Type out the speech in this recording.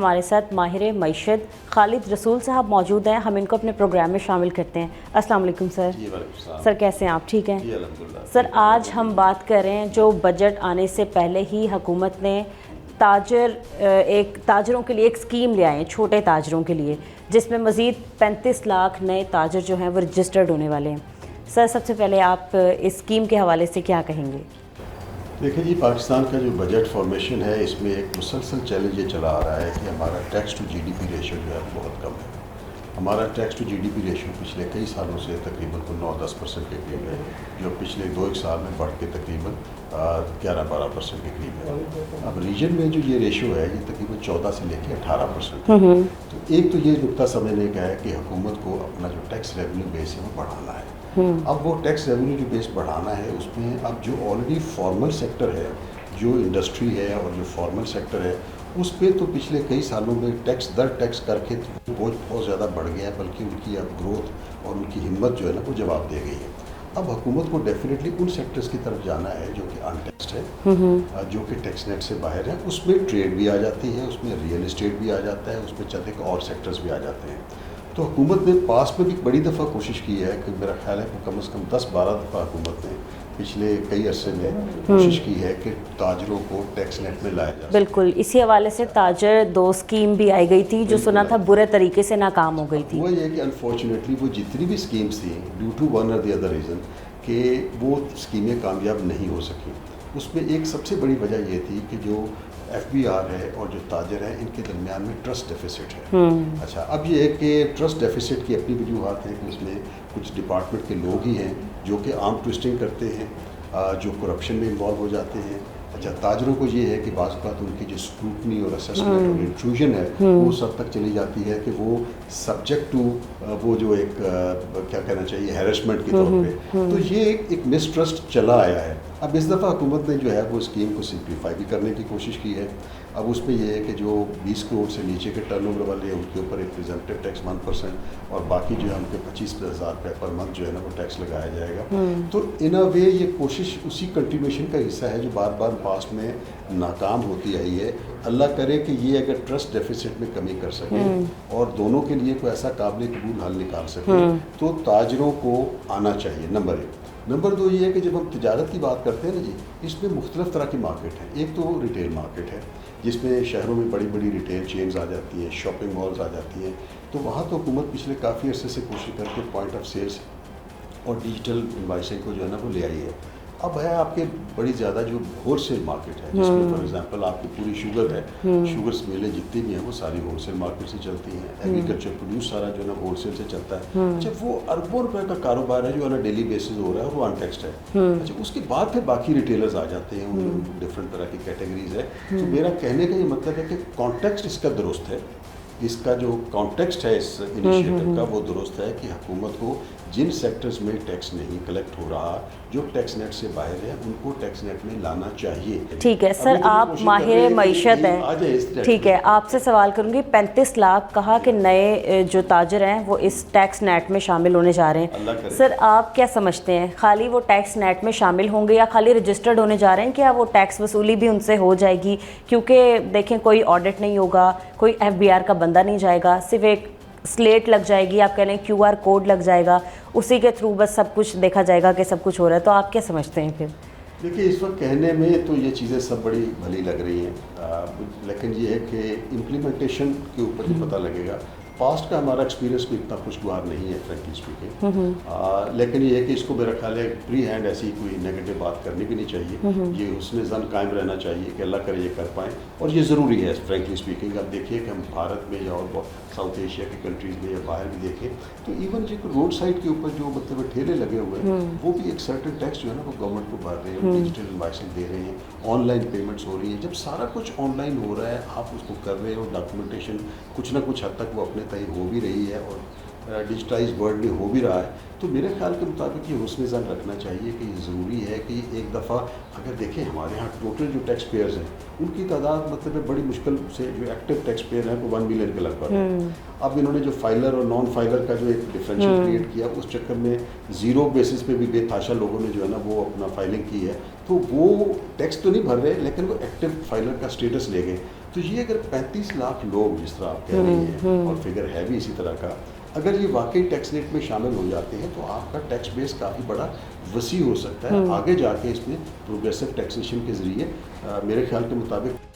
ہمارے ساتھ ماہر معیشت خالد رسول صاحب موجود ہیں. ہم ان کو اپنے پروگرام میں شامل کرتے ہیں. السلام علیکم سر. جی وعلیکم السلام. سر کیسے ہیں آپ؟ ٹھیک ہیں جی الحمدللہ. سر آج ہم بات کر رہے ہیں جو بجٹ آنے سے پہلے ہی حکومت نے تاجروں کے لیے ایک اسکیم لے آئے ہیں، چھوٹے تاجروں کے لیے، جس میں مزید 35 لاکھ نئے تاجر جو ہیں وہ رجسٹرڈ ہونے والے ہیں. سر سب سے پہلے آپ اس اسکیم کے حوالے سے کیا کہیں گے؟ دیکھیں جی، پاکستان کا جو بجٹ فارمیشن ہے اس میں ایک مسلسل چیلنج یہ چلا آ رہا ہے کہ ہمارا tax to G D P ratio جو ہے بہت کم ہے. ہمارا tax to G D P ratio پچھلے کئی سالوں سے تقریباً 9-10% کے قریب ہے، جو پچھلے 2-1 سال میں بڑھ کے تقریباً 11-12% کے قریب ہے. اب ریجن میں جو یہ ریشو ہے یہ تقریباً 14 سے لے کے 18% ہے. تو ایک تو یہ نقطہ سمجھنے کا ہے کہ حکومت کو اپنا جو ٹیکس ریونیو بیس ہے وہ بڑھانا ہے. اب وہ ٹیکس ریونیو جو بیس بڑھانا ہے اس میں اب جو آلریڈی فارمل سیکٹر ہے، جو انڈسٹری ہے اور جو فارمل سیکٹر ہے، اس پہ تو پچھلے کئی سالوں میں ٹیکس در ٹیکس کر کے بوجھ بہت زیادہ بڑھ گیا ہے، بلکہ ان کی اب گروتھ اور ان کی ہمت جو ہے نا وہ جواب دے گئی ہے. اب حکومت کو ڈیفینیٹلی ان سیکٹرز کی طرف جانا ہے جو کہ ان ٹیکسڈ ہے، جو کہ ٹیکس نیٹ سے باہر ہے. اس میں ٹریڈ بھی آ جاتی ہے، اس میں ریئل اسٹیٹ بھی آ جاتا ہے، اس میں چند ایک اور سیکٹرز بھی آ جاتے ہیں. تو حکومت نے پاس میں بھی بڑی دفعہ کوشش کی ہے کہ میرا خیال ہے کہ کم از کم 10-12 دفعہ حکومت نے پچھلے کئی عرصے میں کوشش کی ہے کہ تاجروں کو ٹیکس نیٹ میں لایا جائے. بالکل اسی حوالے سے تاجر 2 اسکیم بھی آئی گئی تھی جو سنا تھا برے طریقے سے ناکام ہو گئی تھی. وہ یہ کہ انفارچونیٹلی وہ جتنی بھی اسکیمز تھیں ڈیو ٹو ون اور دی ادر ریزن کہ وہ اسکیمیں کامیاب نہیں ہو سکیں. اس میں ایک سب سے بڑی وجہ یہ تھی کہ جو ایف بی آر ہے اور جو تاجر ہیں ان کے درمیان میں ٹرسٹ ڈیفیسٹ ہے. اچھا، اب یہ ہے کہ ٹرسٹ ڈیفیسٹ کی اپنی وجوہات ہیں کہ اس میں کچھ ڈپارٹمنٹ کے لوگ ہی ہیں جو کہ عام ٹوسٹنگ کرتے ہیں، جو کرپشن میں انوالو ہو جاتے ہیں. اچھا، تاجروں کو یہ ہے کہ بعض اوقات ان کی جو اسکروٹنی اور اسسمنٹ اور انٹروژن ہے وہ اس حد تک چلی جاتی ہے کہ وہ سبجیکٹ ٹو وہ جو ایک کیا کہنا چاہیے ہیرسمنٹ کے طور پہ. تو یہ ایک مسٹرسٹ چلا آیا ہے. اب اس دفعہ حکومت نے جو ہے وہ اسکیم کو سمپلیفائی بھی کرنے کی کوشش کی ہے. اب اس میں یہ ہے کہ جو 20 کروڑ سے نیچے کے ٹرن اوور والے ہیں ان کے اوپر ایک پریزمپٹیو ٹیکس 1% اور باقی جو ہے ان کے 25,000 روپے پر منتھ جو ہے نا وہ ٹیکس لگایا جائے گا. تو ان اے وے یہ کوشش اسی کنٹینیوشن کا حصہ ہے جو بار بار پاسٹ میں ناکام ہوتی آئی ہے. اللہ کرے کہ یہ اگر ٹرسٹ ڈیفیسٹ میں کمی کر سکے اور دونوں کے لیے کوئی ایسا قابل قبول حل نکال سکے تو تاجروں کو آنا چاہیے. نمبر 1. نمبر 2 یہ ہے کہ جب ہم تجارت کی بات کرتے ہیں نا جی، اس میں مختلف طرح کی مارکیٹ ہے. ایک تو ریٹیل مارکیٹ ہے جس میں شہروں میں بڑی بڑی ریٹیل چینز آ جاتی ہیں، شاپنگ مالز آ جاتی ہیں. تو وہاں تو حکومت پچھلے کافی عرصے سے کوشش کر کے پوائنٹ آف سیلس اور ڈیجیٹل انوائسنگ کو جو ہے نا وہ لے آئی ہے. اب ہے آپ کے بڑی زیادہ جو ہول سیل مارکیٹ ہے جس میں فار ایگزامپل آپ کی پوری شوگر ہے، شوگرس میلیں جتنی بھی ہیں وہ ساری ہول سیل مارکیٹ سے چلتی ہیں. ایگریکلچر پروڈیوس سارا جو ہے نا ہول سیل سے چلتا ہے. اچھا، وہ اربوں روپے کا کاروبار ہے جو ہے نا ڈیلی بیسز ہو رہا ہے اور وہ ان ٹیکسڈ ہے. اچھا، اس کے بعد پھر باقی ریٹیلرز آ جاتے ہیں، ان ڈفرینٹ طرح کی کیٹیگریز ہے. تو میرا کہنے کا یہ مطلب ہے کہ کانٹیکسٹ اس کا درست ہے، اس کا جو کانٹیکسٹ ہے اس انیشیٹو کا وہ درست ہے کہ حکومت کو جن سیکٹرز میں ٹیکس نہیں کلیکٹ ہو رہا، جو ٹیکس نیٹ سے باہر ہے، ان کو ٹیکس نیٹ میں لانا چاہیے. ٹھیک ہے سر، آپ ماہر معیشت ہیں، ٹھیک ہے آپ سے سوال کروں گی. 35 لاکھ کہا کہ نئے جو تاجر ہیں وہ اس ٹیکس نیٹ میں شامل ہونے جا رہے ہیں. سر آپ کیا سمجھتے ہیں، خالی وہ ٹیکس نیٹ میں شامل ہوں گے یا خالی رجسٹرڈ ہونے جا رہے ہیں؟ کیا وہ ٹیکس وصولی بھی ان سے ہو جائے گی؟ کیونکہ دیکھیں کوئی آڈٹ نہیں ہوگا، کوئی ایف بی آر کا بندہ نہیں جائے گا، صرف ایک سلیٹ لگ جائے گی، آپ کہہ لیں کیو آر کوڈ لگ جائے گا، اسی کے تھرو بس سب کچھ دیکھا جائے گا کہ سب کچھ ہو رہا ہے. تو آپ کیا سمجھتے ہیں پھر؟ دیکھیے، اس وقت کہنے میں تو یہ چیزیں سب بڑی بھلی لگ رہی ہیں، لیکن یہ ہے کہ امپلیمنٹیشن کے اوپر ہی پتہ لگے گا. پاسٹ کا ہمارا ایکسپیرینس بھی اتنا خوشگوار نہیں ہے فرینکلی اسپیکنگ، لیکن یہ ہے کہ اس کو میرا خیال ہے پری ہینڈ ایسی کوئی نیگیٹو بات کرنی بھی نہیں چاہیے. یہ حسن ظن قائم رہنا چاہیے کہ اللہ کرے یہ کر پائیں، اور یہ ضروری ہے فرینکلی اسپیکنگ. اب دیکھیے کہ ہم بھارت میں یا اور ساؤتھ ایشیا کی کنٹریز میں یا باہر بھی دیکھیں تو ایون جو روڈ سائڈ کے اوپر جو مطلب ٹھیلے لگے ہوئے ہیں وہ بھی ایک سرٹن ٹیکس جو ہے نا وہ گورنمنٹ کو بھر رہے ہیں، ڈیجیٹل انوائسنگ دے رہے ہیں، آن لائن پیمنٹس ہو رہی ہیں. جب سارا کچھ آن لائن ہو رہا ہے، آپ اس کو کر رہے ہو، ڈاکومنٹیشن کچھ نہ کچھ حد تک وہ اپنے تئیں ہو بھی رہی ہے اور ڈیجیٹائز ورلڈ میں ہو بھی رہا ہے. تو میرے خیال کے مطابق یہ حسن ظن رکھنا چاہیے کہ یہ ضروری ہے کہ ایک دفعہ اگر دیکھیں ہمارے یہاں ٹوٹل جو ٹیکس پیئرز ہیں ان کی تعداد مطلب بڑی مشکل سے جو ایکٹیو ٹیکس پیئر ہیں وہ 1 ملین کے لگ بھگ ہے. اب انہوں نے جو فائلر اور نان فائلر کا جو ایک ڈفرینشیٹ کریٹ کیا اس چکر میں زیرو بیسس پہ بھی بے تحاشا لوگوں نے جو ہے نا وہ اپنا فائلنگ کی ہے. تو وہ ٹیکس تو نہیں بھر رہے لیکن وہ ایکٹیو فائلر کا اسٹیٹس لے گئے. تو یہ اگر 35 لاکھ لوگ جس طرح آپ کہہ رہی ہیں اور فگر ہے بھی اسی طرح کا، اگر یہ واقعی ٹیکس نیٹ میں شامل ہو جاتے ہیں تو آپ کا ٹیکس بیس کافی بڑا وسیع ہو سکتا ہے آگے جا کے اس میں پروگریسو ٹیکسیشن کے ذریعے میرے خیال کے مطابق